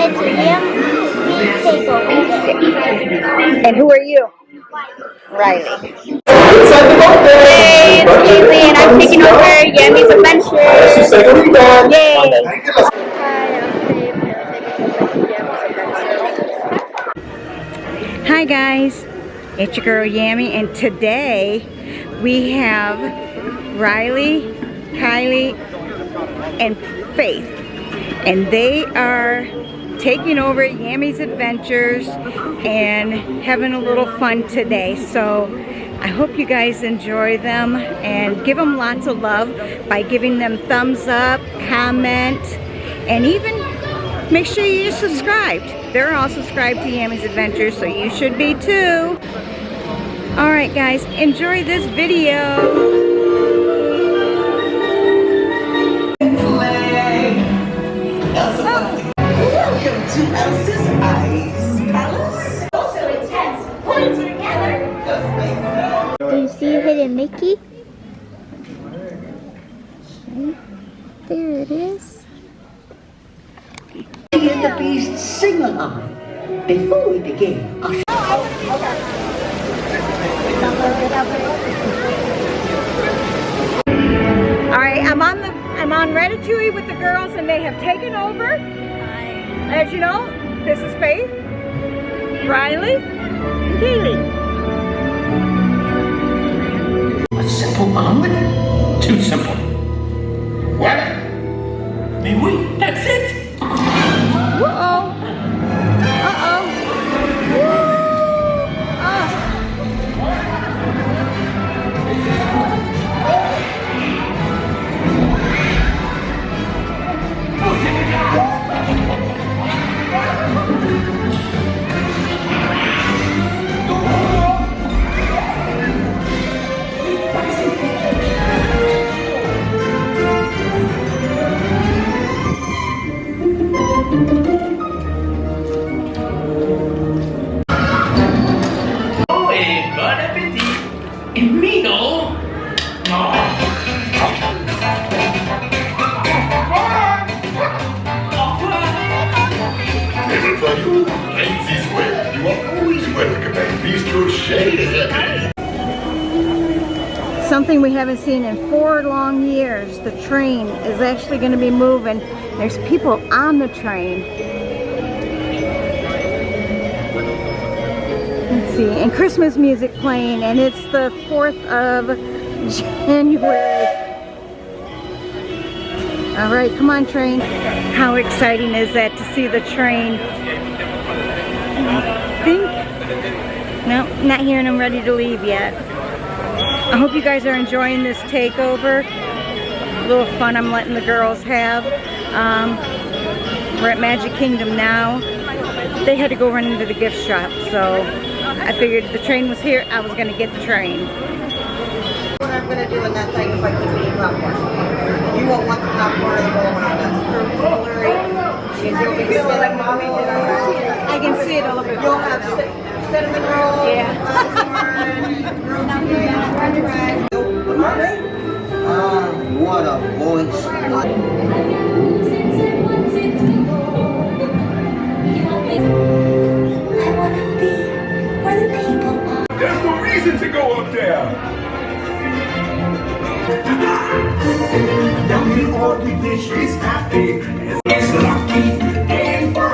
It's Yammi'S Takeover. And who are you? Riley. Hey, it's Kaylee, and I'm taking over Yammi'S Adventures. Yay! Hi guys, it's your girl Yammi, and today we have Riley, Kylie, and Faith, and they are taking over Yammi'S Adventures and having a little fun today. So I hope you guys enjoy them and give them lots of love by giving them thumbs up, comment, and even make sure you're subscribed. They're all subscribed to Yammi'S Adventures, so you should be too. Alright guys, enjoy this video. Welcome to Elsa's Ice Palace. Also intense, pulling together. Do you see a hidden Mickey? Right there it is. Hear the beast sing along. Before we begin, I'll Alright, I'm on Ratatouille with the girls, and they have taken over. As you know, this is Faith, Riley, and Kaylee. A simple omelet? Too simple. What? Mais oui, that's it. Uh-oh. Uh-oh. Woo! Oh, et bon appétit. Et Mino. You are always welcome at Bistro Shade. Something we haven't seen in 4 long years. The train is actually going to be moving. There's people on the train. Let's see, and Christmas music playing, and it's the 4th of January. All right, come on, train. How exciting is that to see the train? No, not hearing them ready to leave yet. I hope you guys are enjoying this takeover. A little fun I'm letting the girls have. We're at Magic Kingdom now. They had to go run into the gift shop, so I figured the train was here, I was gonna get the train. What I'm going to do in that thing is like the mini popcorn. You won't want the popcorn or the bowl around us. You'll be spinning mommy dinner. I can see it a little bit. You'll have cinnamon rolls. Yeah. Grilled chicken, french fries. what a voice. There's no reason to go up there. Now the only fish is happy, is lucky, and for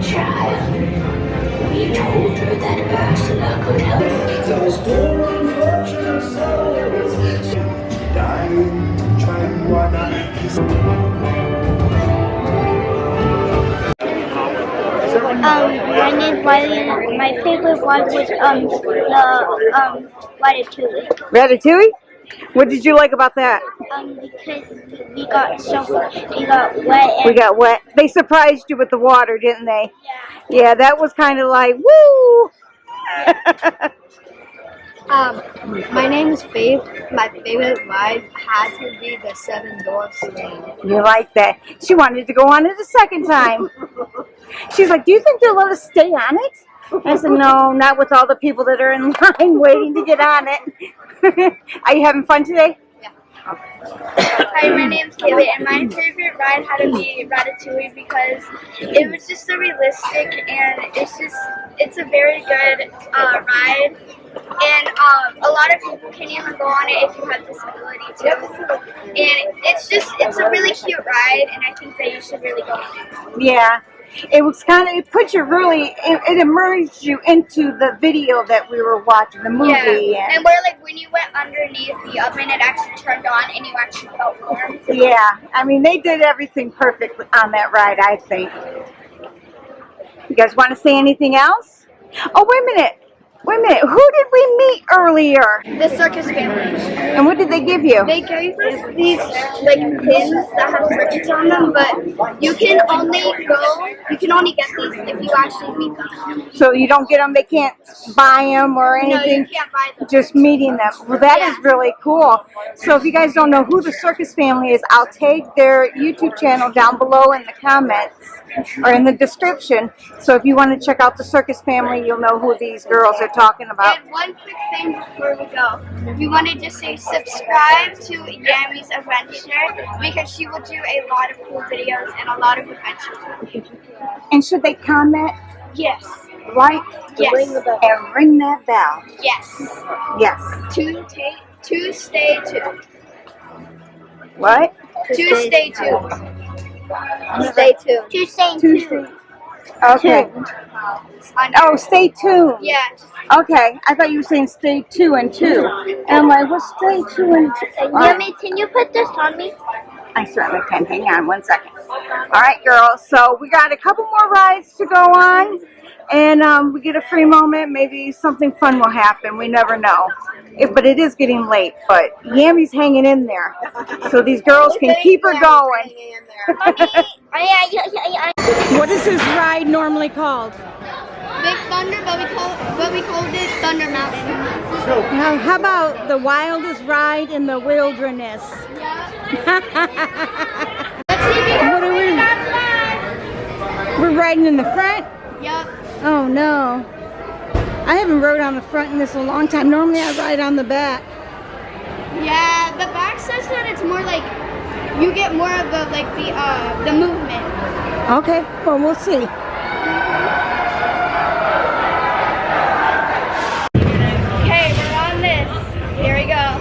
Child, we told her that Ursula could help. Those poor unfortunate souls dying, trying water. My name's Wiley, and my favorite one was the Ratatouille. Ratatouille? What did you like about that? Because we got wet. And We got wet. They surprised you with the water, didn't they? yeah. Yeah, that was kind of like, woo! My name is Faith. My favorite ride had to be the Seven Dwarfs Lane. You like that. She wanted to go on it a second time. She's like, do you think they'll let us stay on it? I said, no, not with all the people that are in line waiting to get on it. Are you having fun today? Yeah. Hi, my name's Kaylee, and my favorite ride had to be Ratatouille because it was just so realistic, and it's a very good ride. And a lot of people can even go on it if you have disability too. And it's a really cute ride, and I think that you should really go on it. Yeah. It was kind of, it put you really, it immersed you into the video that we were watching, the movie. Yeah. And where like when you went underneath the oven, it actually turned on and you actually felt warm. Yeah, I mean, they did everything perfectly on that ride, I think. You guys want to say anything else? Oh, wait a minute. Wait a minute. Who did we meet earlier? The circus family. And what did they give you? They gave us these like pins that have circuits on them, but you can only get these if you actually meet them. So you don't get them, they can't buy them or anything? No, you can't buy them. Just meeting them. Well, that is really cool. So if you guys don't know who the circus family is, I'll take their YouTube channel down below in the comments or in the description. So if you want to check out the circus family, you'll know who these girls are talking about. And one quick thing before we go. We want to just say subscribe to Yammi'S Adventure because she will do a lot of cool videos and a lot of adventures with you. And should they comment? Yes. Like? Yes. And ring that bell. Yes. Yes. To stay tuned. What? To stay tuned. Stay tuned. To stay tuned. Okay. Oh, stay tuned. Yeah. Okay. I thought you were saying stay 2 and 2. And I'm like, well, stay 2 and 2. Yummy, can you put this on me? I certainly can. Hang on one second. All right, girls. So we got a couple more rides to go on. And we get a free moment. Maybe something fun will happen. We never know. But it is getting late. But Yammi'S hanging in there. So these girls can keep her going. What is this ride normally called? Big Thunder, but we called it Thunder Mountain. Now, how about the wildest ride in the wilderness? What are we? We're riding in the front? Yep. Oh no. I haven't rode on the front in this a long time. Normally I ride on the back. Yeah, the back says that it's more like you get more of the movement. Okay, well we'll see. Okay, we're on this. Here we go.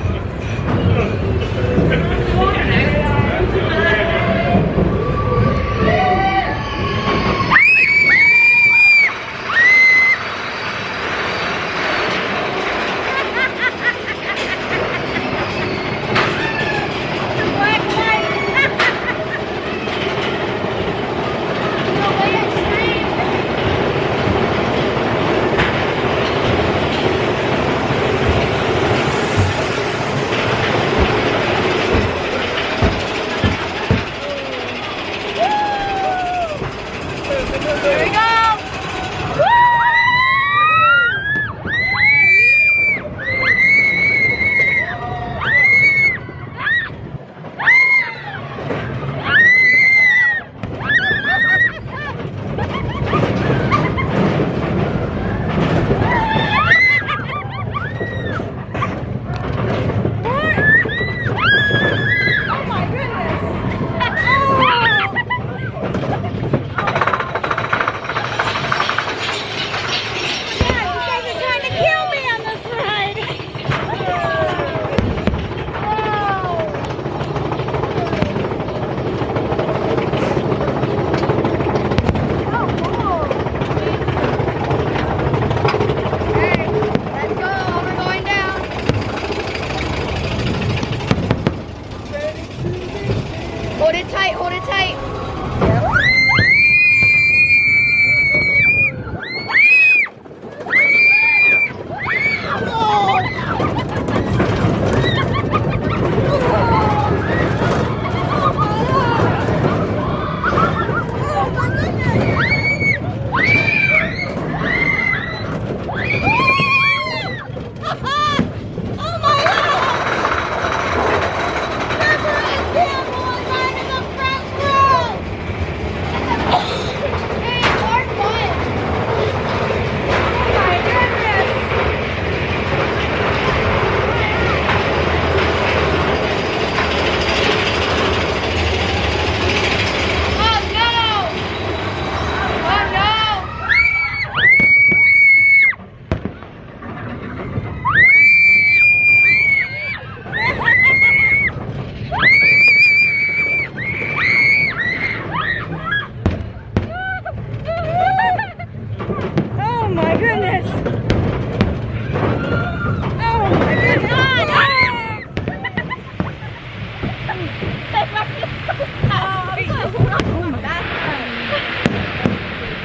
Hold it tight, hold it tight.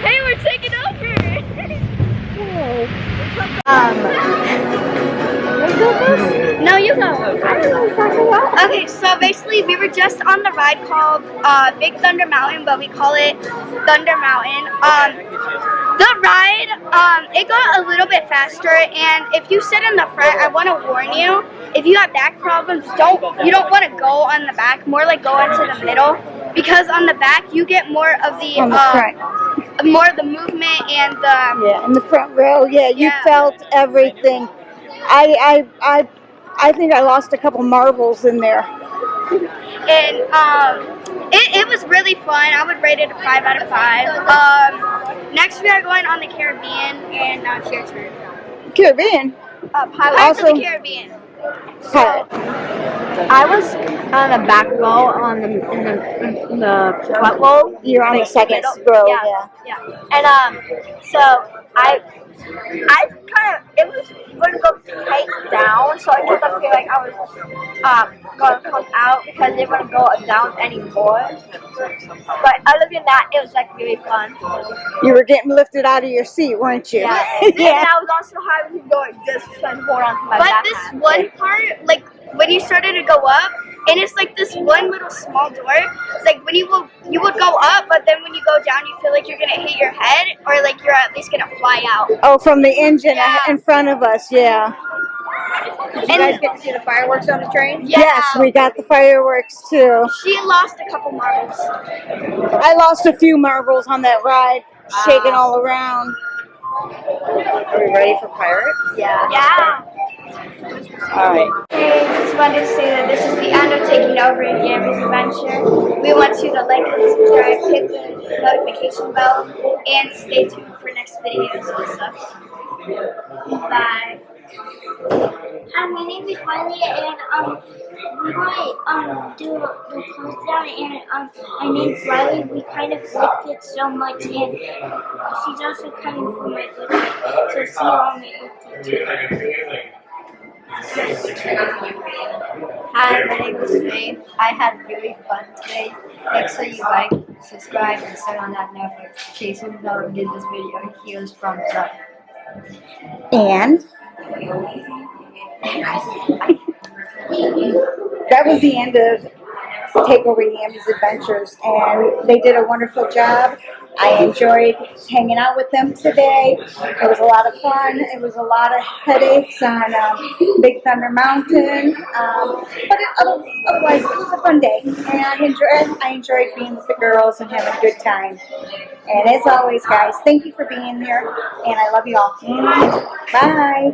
Hey, we're taking over. No, you go. I don't know what you're talking about. Okay, so basically we were just on the ride called Big Thunder Mountain, but we call it Thunder Mountain. The ride, it got a little bit faster, and if you sit in the front, I want to warn you, if you have back problems, you don't want to go on the back, more like go into the middle, because on the back you get more of the more of the movement and the Yeah, in the front row. Yeah, you Yeah. felt everything. I think I lost a couple marbles in there. and it was really fun. I would rate it a 5 out of 5. Next we are going on the Caribbean, and now it's your turn. Caribbean. Pirates of Also- the Caribbean. Pilot. I was on the back row in the front row. You're on the second row. Yeah. And so I kind of, it was going to go tight down, so I kept on feeling like I was going to come out because they wouldn't go down anymore. But other than that, it was like really fun. You were getting lifted out of your seat, weren't you? Yeah. And I was also having to go like this, trying to hold on to my But backpack. this one part, like when you started to go up, and it's like this one little small door. It's like when you would go up, but then when you go down, you feel like you're gonna hit your head, or like you're at least gonna fly out. Oh, from the engine Yeah. in front of us. Yeah. Did you guys get to see the fireworks on the train? Yeah. Yes, we got the fireworks too. She lost a couple marbles. I lost a few marbles on that ride, shaking all around. Are we ready for pirates? Yeah. All right. Hey, just wanted to say that this is the end of Taking Over in Yammi'S Adventure. We want you to like and subscribe, hit the notification bell, and stay tuned for next videos and stuff. Bye. Hi, my name is Miley, and we might do the countdown, and my name's Riley. We kind of liked it so much, and she's also coming from my birthday, so see you on my birthday too. Hi, my name is Faith. I had really fun today. Make sure you like, subscribe, and turn on that notification bell and give this video a huge thumbs up. And that was the end of Takeover Yammi'S Adventures, and they did a wonderful job. I enjoyed hanging out with them today. It was a lot of fun. It was a lot of headaches on Big Thunder Mountain, but otherwise it was a fun day, and I enjoyed being with the girls and having a good time. And as always, guys, thank you for being here, and I love you all. Bye.